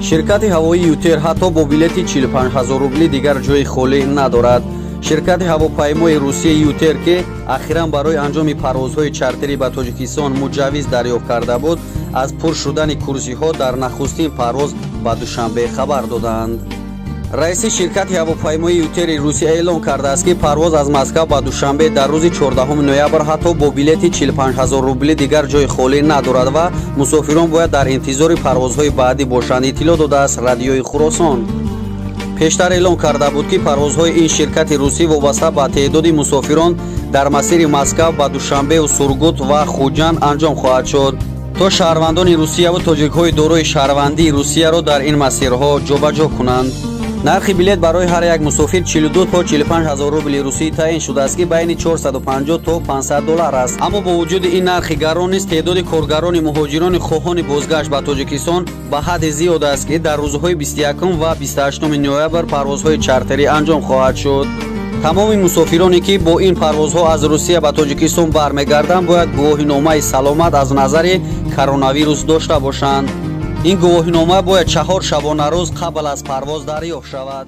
ширкати ҳавоии ютер ҳатто бо билети 45 000 рубли дигар ҷои холӣ надорад. ширкати ҳавопаймои русияи ютер ки ахиран барои анҷоми парвозҳои чартерӣ ба тоҷикистон муҷаввиз дарёфт карда буд, аз пур шудани курсиҳо дар нахустин парвоз ба душанбе хабар доданд. раиси ширкати ҳавопаймои ютери русия эълон кардааст ки парвоз аз москав ба душанбе дар рӯзи 14 ноябр ҳатто бо билети 45 000 рубли дигар ҷои холӣ надорад ва мусофирон бояд дар интизори парвозҳои баъдӣ бошанд, иттилоъ додааст радиои Хуросон. пештар эълон карда буд ки парвозҳои ин ширкати русӣ вобаста ба теъдоди мусофирон дар масири москав ба душанбеу сургут ва хуҷанд анҷом хоҳад шуд, то шаҳрвандони русияву тоҷикҳои дорои шаҳрвандии русияро дар ин масирҳо ҷобаҷо кунанд. нархи билет барои ҳар як мусофир 42 то 45 000 рубли русӣ таъин шудааст ки байни 450 то 500 доллар аст. аммо бо вуҷуди ин нархи гарон низ теъдоди коргарони муҳоҷирони хоҳони бозгашт ба тоҷикистон ба ҳадде зиёд аст ки дар рӯзҳои 21 ва 28 ноябр парвозҳои чартерӣ анҷом хоҳад шуд. тамоми мусофироне ки бо ин парвозҳо аз русия ба тоҷикистон бармегарданд бояд гувоҳиномаи саломат аз назари коронавирус дошта бошанд. ин гувоҳинома бояд 4 шабонарӯз қабл аз парвоз дарёфт шавад.